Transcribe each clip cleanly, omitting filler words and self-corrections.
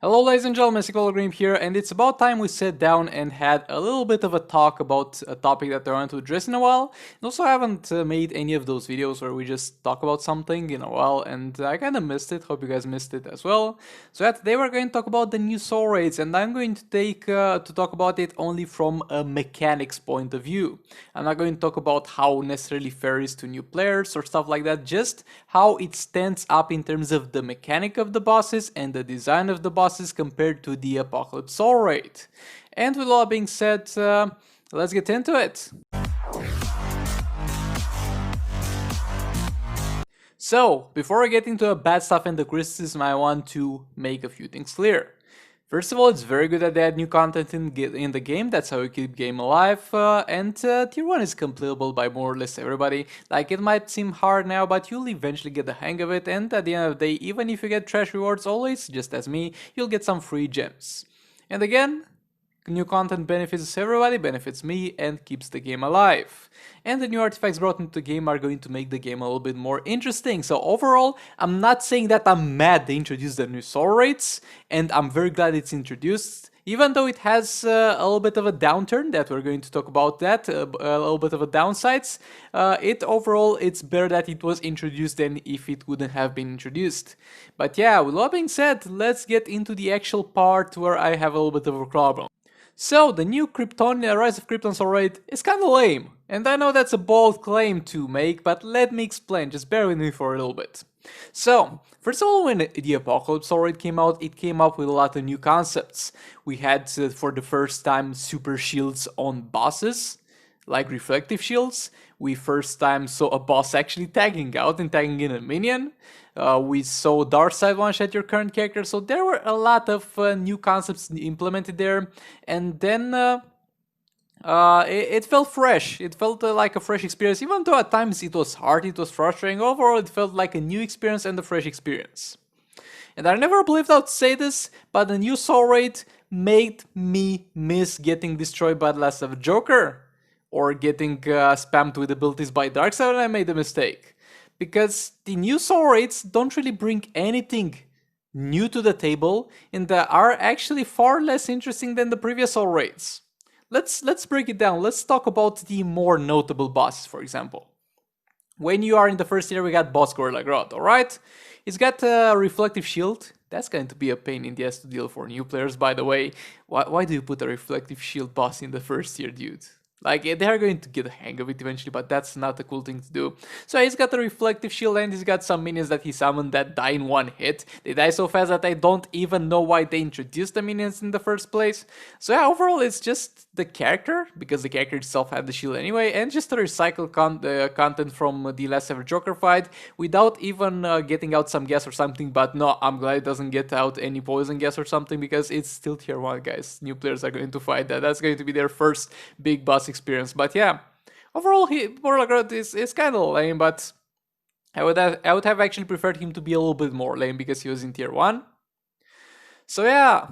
Hello ladies and gentlemen, Green here, and it's about time we sat down and had a little bit of a talk about a topic that I want to address in a while. And also I haven't made any of those videos where we just talk about something in a while, and I kinda missed it, hope you guys missed it as well. So yeah, today we're going to talk about the new soul raids, and I'm going to talk about it only from a mechanics point of view. I'm not going to talk about how necessarily fair is to new players or stuff like that, just how it stands up in terms of the mechanic of the bosses and the design of the bosses compared to the Apocalypse Soul Raid. And with all that being said, let's get into it. So, before I get into the bad stuff and the criticism, I want to make a few things clear. First of all, it's very good that they add new content in the game, that's how you keep game alive, and Tier 1 is completable by more or less everybody. Like, it might seem hard now, but you'll eventually get the hang of it, and at the end of the day, even if you get trash rewards always, just as me, you'll get some free gems. And again, new content benefits everybody, benefits me, and keeps the game alive. And the new artifacts brought into the game are going to make the game a little bit more interesting. So overall, I'm not saying that I'm mad they introduced the new soul raids, and I'm very glad it's introduced. Even though it has a little bit of a downturn, that we're going to talk about that, a little bit of a downsides, overall it's better that it was introduced than if it wouldn't have been introduced. But yeah, with all being said, let's get into the actual part where I have a little bit of a problem. So, the new Krypton, Rise of Krypton soul raid is kinda lame, and I know that's a bold claim to make, but let me explain, just bear with me for a little bit. So, first of all, when the Apocalypse soul raid came out, it came up with a lot of new concepts. We had, for the first time, super shields on bosses, like reflective shields. We first time saw a boss actually tagging out and tagging in a minion. We saw Dark Side one-shot your current character, so there were a lot of new concepts implemented there, and then it felt fresh. It felt like a fresh experience, even though at times it was hard, it was frustrating. Overall, it felt like a new experience and a fresh experience. And I never believed I would say this, but the new soul raid made me miss getting destroyed by the last of a Joker, or getting spammed with abilities by Darkseid when I made a mistake. Because the new soul raids don't really bring anything new to the table, and they are actually far less interesting than the previous soul raids. Let's break it down. Let's talk about the more notable bosses, for example. When you are in the first tier, we got Boss Gorilla Grodd, alright? It's got a reflective shield. That's going to be a pain in the ass to deal for new players, by the way. Why do you put a reflective shield boss in the first tier, dude? Like, they're going to get a hang of it eventually, but that's not a cool thing to do. So he's got a reflective shield, and he's got some minions that he summoned that die in one hit. They die so fast that I don't even know why they introduced the minions in the first place. So yeah, overall it's just the character, because the character itself had the shield anyway, and just to recycle content from the last ever Joker fight, without even getting out some gas or something. But no, I'm glad it doesn't get out any poison gas or something, because it's still tier 1, guys. New players are going to fight that. That's going to be their first big boss experience. But yeah, overall, Gorilla Grodd is kind of lame, but I would have actually preferred him to be a little bit more lame because he was in tier 1. So yeah,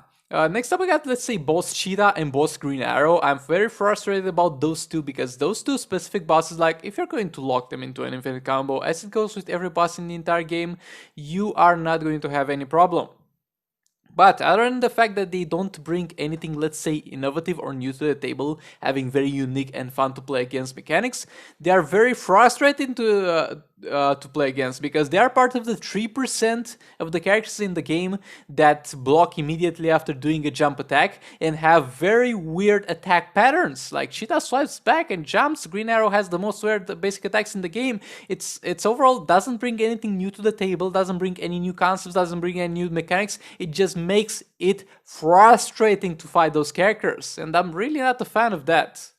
next up we got, let's say, Boss Cheetah and Boss Green Arrow. I'm very frustrated about those two, because those two specific bosses, like, if you're going to lock them into an infinite combo, as it goes with every boss in the entire game, you are not going to have any problem. But other than the fact that they don't bring anything, let's say, innovative or new to the table, having very unique and fun to play against mechanics, they are very frustrating to play against, because they are part of the 3% of the characters in the game that block immediately after doing a jump attack and have very weird attack patterns. Like, Cheetah swipes back and jumps, Green Arrow has the most weird basic attacks in the game. It's overall doesn't bring anything new to the table, doesn't bring any new concepts, doesn't bring any new mechanics. It just makes it frustrating to fight those characters, and I'm really not a fan of that.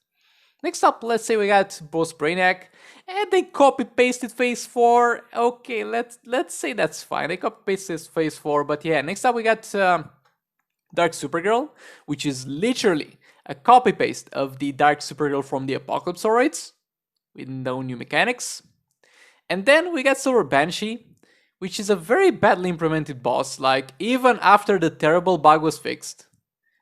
Next up, let's say we got Boss Brainiac, and they copy-pasted Phase 4. Okay, let's say that's fine. They copy-pasted Phase 4, but yeah, next up we got Dark Supergirl, which is literally a copy-paste of the Dark Supergirl from the Apocalypse soul raids, with no new mechanics. And then we got Silver Banshee, which is a very badly implemented boss. Like, even after the terrible bug was fixed,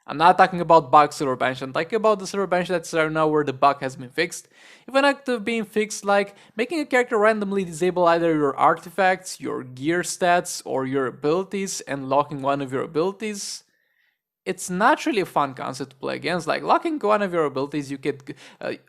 I'm not talking about bug silver bench, I'm talking about the silver bench that's right now where the bug has been fixed. If an active being fixed, like making a character randomly disable either your artifacts, your gear stats, or your abilities, and locking one of your abilities, it's not really a fun concept to play against. Like locking one of your abilities, you could.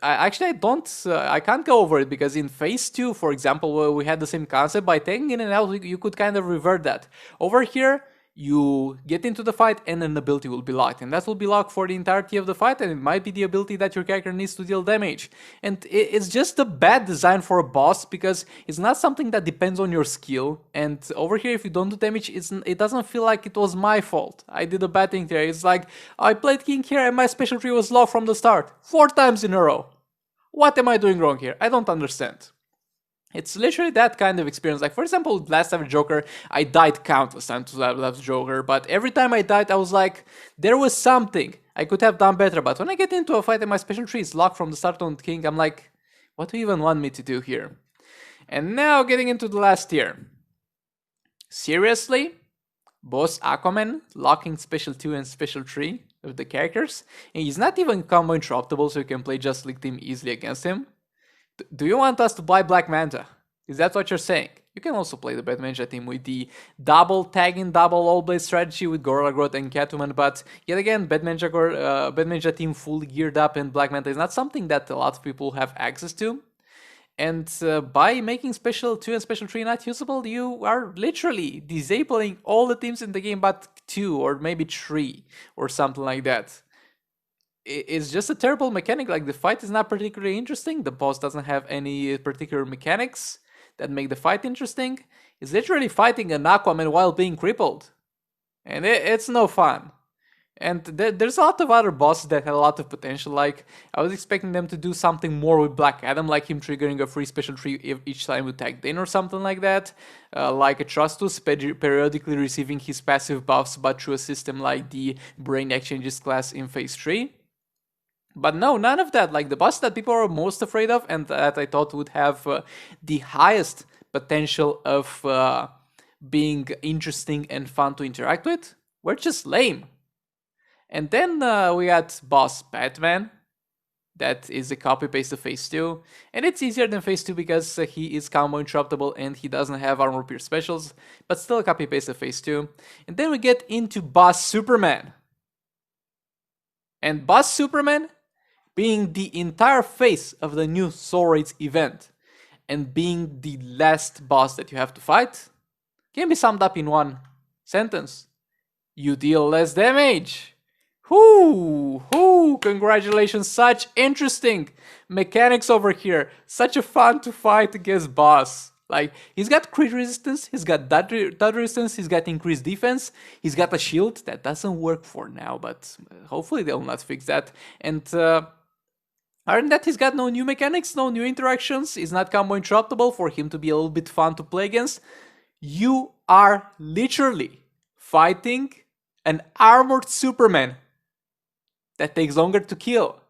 I can't go over it because in phase 2, for example, where we had the same concept, by taking in and out, you could kind of revert that. Over here, you get into the fight and an ability will be locked, and that will be locked for the entirety of the fight, and it might be the ability that your character needs to deal damage. And it's just a bad design for a boss because it's not something that depends on your skill, and over here if you don't do damage, it doesn't feel like it was my fault. I did a bad thing there. It's like I played King here and my special tree was locked from the start 4 times in a row. What am I doing wrong here? I don't understand. It's literally that kind of experience. Like, for example, last time with Joker, I died countless times to last Joker, but every time I died, I was like, there was something I could have done better. But when I get into a fight and my special tree is locked from the start on King, I'm like, what do you even want me to do here? And now getting into the last tier. Seriously? Boss Aquaman locking special 2 and special 3 of the characters? And he's not even combo interruptible, so you can play Just League Team easily against him. Do you want us to buy Black Manta? Is that what you're saying? You can also play the Bad Manta team with the double tagging, double all-blade strategy with Gorilla Grodd and Catwoman, but yet again, Bad Manta team fully geared up and Black Manta is not something that a lot of people have access to. And by making Special 2 and Special 3 not usable, you are literally disabling all the teams in the game but 2 or maybe 3 or something like that. It's just a terrible mechanic. Like, the fight is not particularly interesting. The boss doesn't have any particular mechanics that make the fight interesting. It's literally fighting an Aquaman while being crippled. And it's no fun. And there's a lot of other bosses that had a lot of potential. Like, I was expecting them to do something more with Black Adam, like him triggering a free special tree each time we tagged in or something like that. Like Atrocitus periodically receiving his passive buffs, but through a system like the Brain Exchanges class in phase 3. But no, none of that. Like, the boss that people are most afraid of and that I thought would have the highest potential of being interesting and fun to interact with were just lame. And then we had boss Batman. That is a copy-paste of phase 2. And it's easier than phase 2 because he is combo interruptible and he doesn't have armor pierce specials. But still a copy-paste of phase 2. And then we get into boss Superman. And boss Superman, being the entire face of the new Soul Raids event and being the last boss that you have to fight, can be summed up in one sentence. You deal less damage. Congratulations, such interesting mechanics over here. Such a fun to fight against boss. Like, he's got crit resistance, he's got dodge resistance, he's got increased defense, he's got a shield that doesn't work for now, but hopefully they'll not fix that. And other than that, he's got no new mechanics, no new interactions, he's not combo interruptible for him to be a little bit fun to play against. You are literally fighting an armored Superman that takes longer to kill.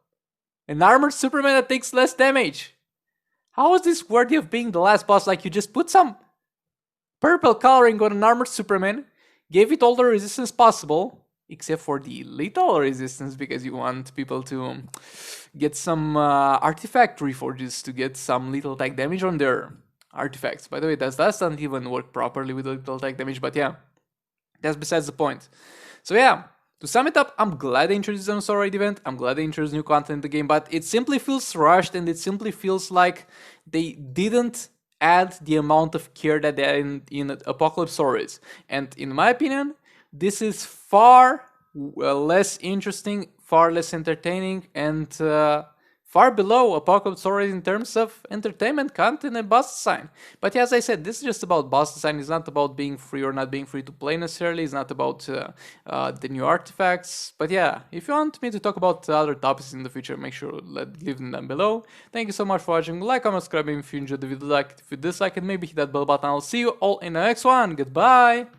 An armored Superman that takes less damage. How is this worthy of being the last boss? Like, you just put some purple coloring on an armored Superman, gave it all the resistance possible, except for the lethal resistance, because you want people to get some artifact reforges to get some lethal attack damage on their artifacts. By the way, that doesn't even work properly with lethal attack damage, but yeah, that's besides the point. So yeah, to sum it up, I'm glad they introduced the Soul Raid event, I'm glad they introduced new content in the game, but it simply feels rushed and it simply feels like they didn't add the amount of care that they had in Apocalypse Soul Raids. And in my opinion, this is far less interesting, far less entertaining, and far below Apocalypse Soul Raids in terms of entertainment, content, and boss design. But yeah, as I said, this is just about boss design. It's not about being free or not being free to play necessarily. It's not about the new artifacts. But yeah, if you want me to talk about other topics in the future, make sure to leave them down below. Thank you so much for watching. Like, comment, subscribe if you enjoyed the video, like it if you dislike it, maybe hit that bell button. I'll see you all in the next one. Goodbye!